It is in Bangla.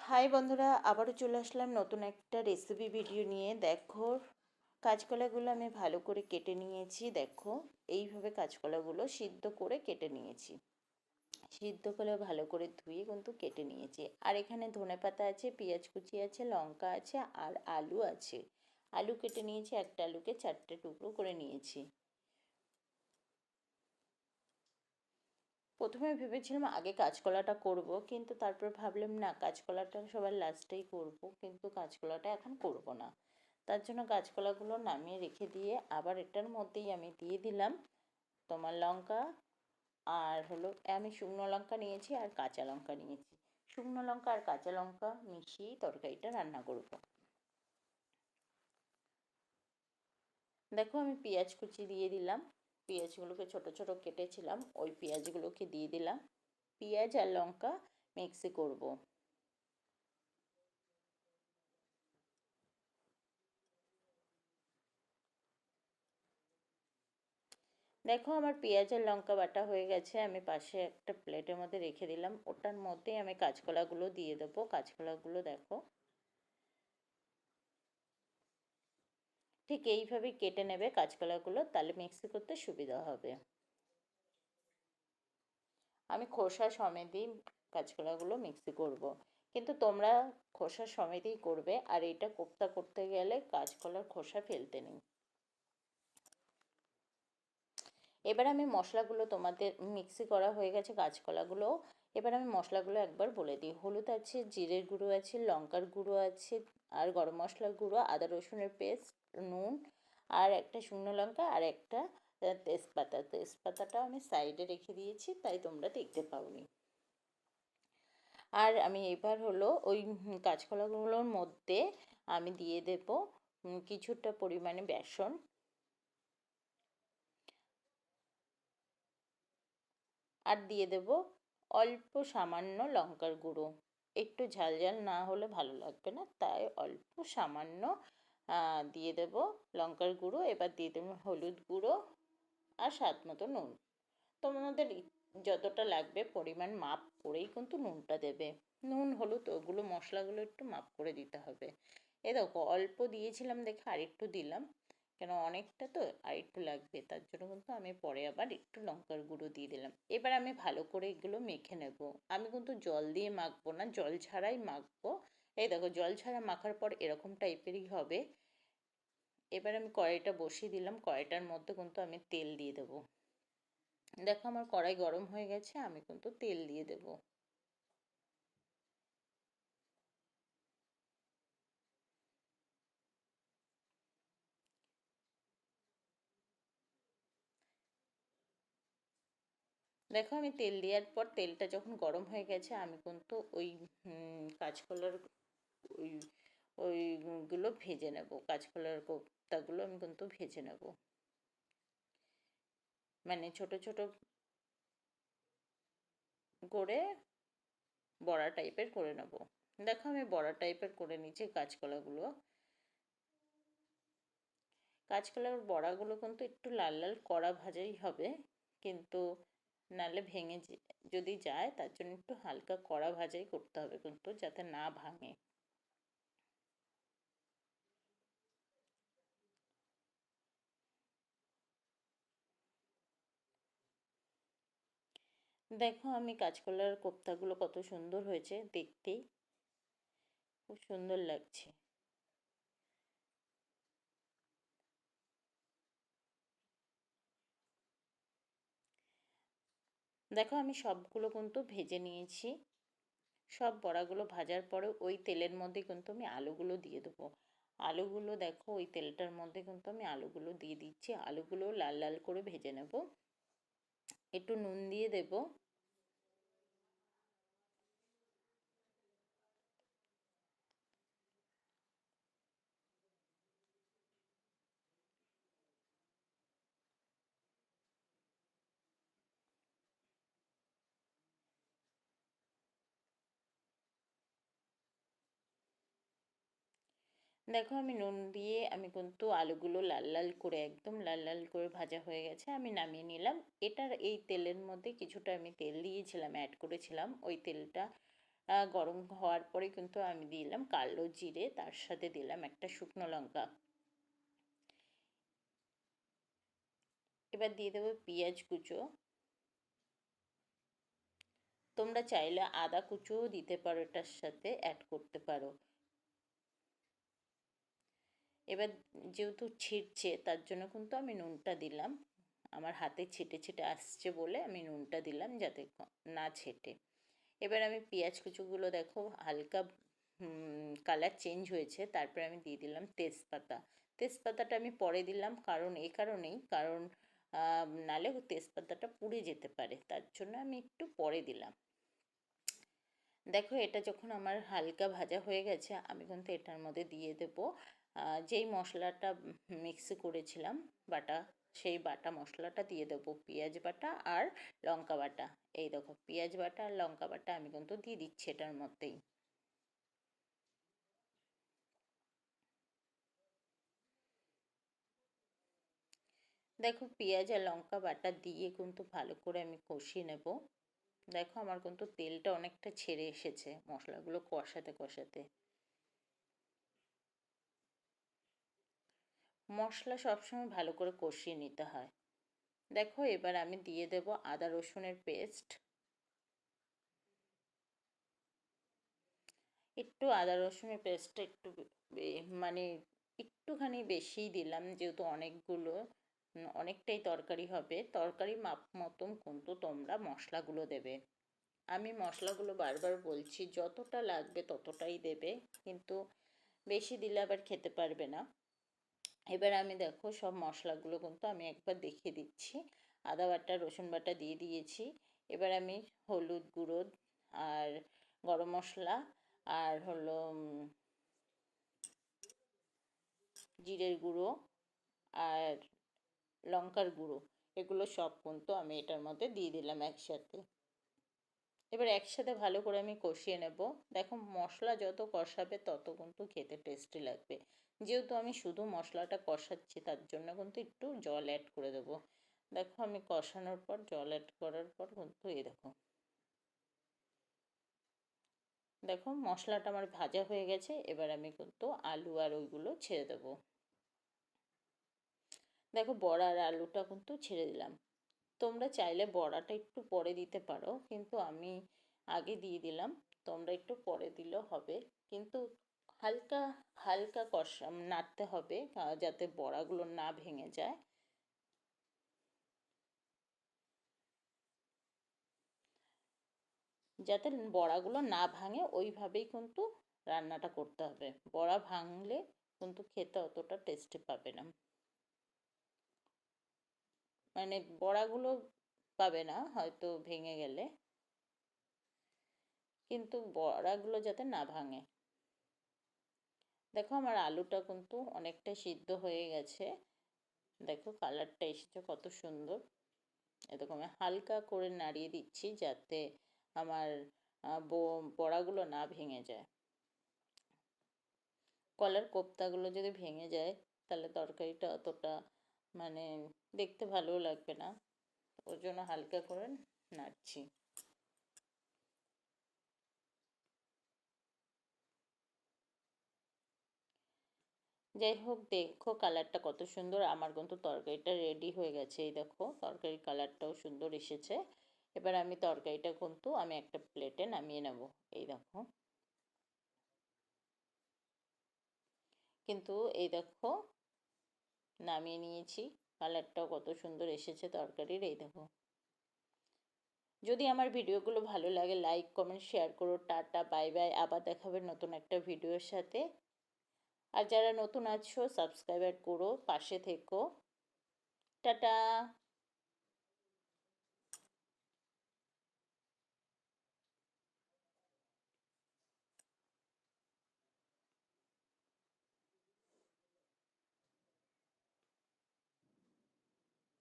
হাই বন্ধুরা, আবারও চলে আসলাম নতুন একটা রেসিপি ভিডিও নিয়ে। দেখো, কাঁচকলাগুলো আমি ভালো করে কেটে নিয়েছি। দেখো, এইভাবে কাঁচকলাগুলো সিদ্ধ করে কেটে নিয়েছি। সিদ্ধ করে ভালো করে ধুয়ে কিন্তু কেটে নিয়েছি। আর এখানে ধনেপাতা আছে, পেঁয়াজ কুচি আছে, লঙ্কা আছে, আর আলু আছে। আলু কেটে নিয়েছি, একটা আলুকে 4টে টুকরো করে নিয়েছি। প্রথমে ভেবেছিলাম আগে কাঁচকলাটা করব, কিন্তু তারপর ভাবলাম না, কাঁচকলাটা সবার লাস্টেই করব, কিন্তু কাঁচকলাটা এখন করব না। তার জন্য কাঁচকলাগুলো নামিয়ে রেখে দিয়ে আবার এটার মধ্যেই আমি দিয়ে দিলাম তোমার লঙ্কা। আর হলো, আমি শুকনো লঙ্কা নিয়েছি আর কাঁচা লঙ্কা নিয়েছি। শুকনো লঙ্কা আর কাঁচা লঙ্কা মিশিয়েই তরকারিটা রান্না করব। দেখো, আমি পেঁয়াজ কুচি দিয়ে দিলাম। পেঁয়াজগুলোকে ছোট ছোট কেটেছিলাম, ওই পেঁয়াজগুলোকে দিয়ে দিলাম। পেঁয়াজ আর লঙ্কা মিক্সি করব। দেখো, আমার পেঁয়াজ আর লঙ্কা বাটা হয়ে গেছে। আমি পাশে একটা প্লেটের মধ্যে রেখে দিলাম। ওটার মধ্যেই আমি কাঁচকলাগুলো দিয়ে দেবো। কাঁচকলাগুলো দেখো, ঠিক এইভাবেই কেটে নেবে কাঁচকলাগুলো, তাহলে মিক্সি করতে সুবিধা হবে। আমি খোসা সমেতই কাঁচকলাগুলো মিক্সি করব, কিন্তু তোমরা খোসা সমেতই করবে। আর এটা কোপ্তা করতে গেলে কাঁচকলার খোসা ফেলতে নেই। এবার আমি মশলাগুলো, তোমাদের মিক্সি করা হয়ে গেছে কাঁচকলাগুলো। এবার আমি মশলাগুলো একবার বলে দিই। হলুদ আছে, জিরের গুঁড়ো আছে, লঙ্কার গুঁড়ো আছে, আর গরম মশলার গুঁড়ো, আদা রসুনের পেস্ট, নুন, আর একটা শুকনো লঙ্কা, আর একটা তেজপাতা। তেজপাতাটা আমি সাইডে রেখে দিয়েছি, তাই তোমরা দেখতে পাওনি। আর আমি এবার হলো ওই কাঁচকলাগুলোর মধ্যে আমি দিয়ে দেব কিছুটা পরিমাণে বেসন, আর দিয়ে দেব অল্প সামান্য লঙ্কার গুঁড়ো। একটু ঝাল ঝাল না হলে ভালো লাগবে না, তাই অল্প সামান্য দিয়ে দেব লঙ্কার গুঁড়ো। এবার দিয়ে দেবো হলুদ গুঁড়ো আর স্বাদ মতো নুন। তোমাদের যতটা লাগবে পরিমাণ মাপ করেই কিন্তু নুনটা দেবে। নুন হলুদ ওগুলো মশলাগুলো একটু মাপ করে দিতে হবে। এ দেখো, অল্প দিয়েছিলাম দেখে আরেকটু দিলাম, কেন অনেকটা তো আরেকটু লাগবে, তার জন্য কিন্তু আমি পরে আবার একটু লঙ্কার গুঁড়ো দিয়ে দিলাম। এবার আমি ভালো করে এগুলো মেখে নেব। আমি কিন্তু জল দিয়ে মাখবো না, জল ছাড়াই মাখবো। এই দেখো, জল ছাড়া মাখার পর এরকম টাইপেরই হবে। এবার আমি কড়াইটা বসিয়ে দিলাম। কড়াইটার মধ্যে কিন্তু আমি তেল দিয়ে দেবো। দেখো, আমার কড়াই গরম হয়ে গেছে, আমি কিন্তু তেল দিয়ে দেবো। দেখো, আমি তেল দেওয়ার পর তেলটা যখন গরম হয়ে গেছে, আমি কিন্তু ওই কাঁচকলার ওই ওইগুলো ভেজে নেব। কাঁচকলার কোপ্তাগুলো আমি কিন্তু ভেজে নেব, মানে ছোট ছোট করে বড়া টাইপের করে নেব। দেখো, আমি বড়া টাইপের করে নিচ্ছি কাঁচকলাগুলো। কাঁচকলার বড়াগুলো কিন্তু একটু লাল লাল কড়া ভাজাই হবে, কিন্তু নালে ভেঙে যদি যায়, তার জন্য একটু হালকা কড়া ভাজাই করতে হবে কিন্তু, যাতে না ভাঙে। দেখো, আমি কাঁচকলার কোপ্তাগুলো কত সুন্দর হয়েছে দেখতেই, খুব সুন্দর লাগছে। দেখো, আমি সবগুলো কিন্তু ভেজে নিয়েছি। সব বড়াগুলো ভাজার পরে ওই তেলের মধ্যে কিন্তু আমি আলুগুলো দিয়ে দেবো। আলুগুলো দেখো, ওই তেলটার মধ্যে কিন্তু আমি আলুগুলো দিয়ে দিচ্ছি। আলুগুলো লাল লাল করে ভেজে নেব। একটু নুন দিয়ে দেবো। দেখো, আমি নুন দিয়ে আমি কিন্তু আলুগুলো লাল লাল করে, একদম লাল লাল করে ভাজা হয়ে গেছে, আমি নামিয়ে নিলাম। এটার এই তেলের মধ্যে কিছুটা আমি তেল দিয়েছিলাম, অ্যাড করেছিলাম। ওই তেলটা গরম হওয়ার পরে কিন্তু আমি দিলাম কালো জিরে, তার সাথে দিলাম একটা শুকনো লঙ্কা। এবার দিয়ে দেবো পেঁয়াজ কুচো। তোমরা চাইলে আদা কুচোও দিতে পারো, এটার সাথে অ্যাড করতে পারো। এবার যেহেতু ছিটছে তার জন্য কিন্তু আমি নুনটা দিলাম, আমার হাতে ছিটে ছিটে আসছে বলে আমি নুনটা দিলাম যাতে না ছেটে। এবার আমি পেঁয়াজ কুচোগুলো দেখো হালকা কালার চেঞ্জ হয়েছে, তারপরে আমি দিয়ে দিলাম তেজপাতা। তেজপাতাটা আমি পরে দিলাম কারণ এই কারণেই, কারণ নালে তেজপাতাটা পুড়ে যেতে পারে, তার জন্য আমি একটু পরে দিলাম। দেখো এটা যখন আমার হালকা ভাজা হয়ে গেছে, আমি কিন্তু এটার মধ্যে দিয়ে দেব যেই মশলাটা মিক্সি করেছিলাম বাটা, সেই বাটা মশলাটা দিয়ে দেবো, পেঁয়াজ বাটা আর লঙ্কা বাটা। এই দেখো পেঁয়াজ বাটা আর লঙ্কা বাটা আমি কিন্তু দিয়ে দিচ্ছি এটার মধ্যেই। দেখো পেঁয়াজ আর লঙ্কা বাটা দিয়ে কিন্তু ভালো করে আমি কষিয়ে নেব। দেখো আমার কিন্তু তেলটা অনেকটা ছেড়ে এসেছে মশলাগুলো কষাতে কষাতে। মশলা সবসময় ভালো করে কষিয়ে নিতে হয়। দেখো এবার আমি দিয়ে দেব আদা রসুনের পেস্ট। একটু আদা রসুনের পেস্টটা একটু মানে একটুখানি বেশিই দিলাম, যেহেতু অনেকগুলো অনেকটাই তরকারি হবে, তরকারি মাপ মতন কিন্তু তোমরা মশলাগুলো দেবে। আমি মশলাগুলো বারবার বলছি যতটা লাগবে ততটাই দেবে, কিন্তু বেশি দিলে আবার খেতে পারবে না। এবার আমি দেখো সব মশলাগুলো কিন্তু আমি একবার দেখিয়ে দিচ্ছি। আদা বাটা রসুন বাটা দিয়ে দিয়েছি। এবার আমি হলুদ গুঁড়ো আর গরম মশলা আর হলো জিরের গুঁড়ো আর লঙ্কার গুঁড়ো, এগুলো সব কিন্তু আমি এটার মধ্যে দিয়ে দিলাম একসাথে। এবার একসাথে ভালো করে আমি কষিয়ে নেব। দেখো মশলা যত কষাবে তত কিন্তু খেতে টেস্টি লাগবে। যেহেতু আমি শুধু মশলাটা কষাচ্ছি তার জন্য কিন্তু একটু জল অ্যাড করে দেবো। দেখো আমি কষানোর পর জল অ্যাড করার পর কিন্তু এই দেখো, দেখো মশলাটা আমার ভাজা হয়ে গেছে। এবার আমি কিন্তু আলু আর ওইগুলো ছেড়ে দেবো। দেখো বড়া আর আলুটা কিন্তু ছেড়ে দিলাম। তোমরা চাইলে বড়াটা একটু পরে দিতে পারো, কিন্তু আমি আগে দিয়ে দিলাম। তোমরা একটু পরে দিলেও হবে, কিন্তু হালকা হালকা কষা নাড়তে হবে যাতে বড়াগুলো না ভেঙে যায়। যাতে বড়াগুলো না ভাঙে ওইভাবেই কিন্তু রান্নাটা করতে হবে, বড়া ভাঙলে কিন্তু খেতে অতটা টেস্টি পাবে না, মানে বড়াগুলো পাবে না হয়তো ভেঙে গেলে, কিন্তু বড়াগুলো যাতে না ভাঙে। দেখো আমার আলুটা কিন্তু অনেকটা সিদ্ধ হয়ে গেছে। দেখো কালারটা এসেছে কত সুন্দর। এরকম আমি হালকা করে নাড়িয়ে দিচ্ছি যাতে আমার বড়াগুলো না ভেঙে যায়। কলার কোপ্তাগুলো যদি ভেঙে যায় তাহলে তরকারিটা অতটা মানে দেখতে ভালোও লাগবে না, ওর জন্য হালকা করে নাড়ছি। যাই হোক দেখো কালারটা কত সুন্দর, আমার কিন্তু তরকারিটা রেডি হয়ে গেছে। এই দেখো তরকারির কালারটাও সুন্দর এসেছে। এবার আমি তরকারিটা কিন্তু আমি একটা প্লেটে নামিয়ে নেব। এই দেখো, কিন্তু এই দেখো নামিয়ে নিয়েছি, কালারটাও কত সুন্দর এসেছে তরকারির। এই দেখো, যদি আমার ভিডিওগুলো ভালো লাগে লাইক কমেন্ট শেয়ার করো। টাটা বাই বাই, আবার দেখাবে নতুন একটা ভিডিওর সাথে। আর যারা নতুন আছো সাবস্ক্রাইবার করো, পাশে থেকো। টাটা।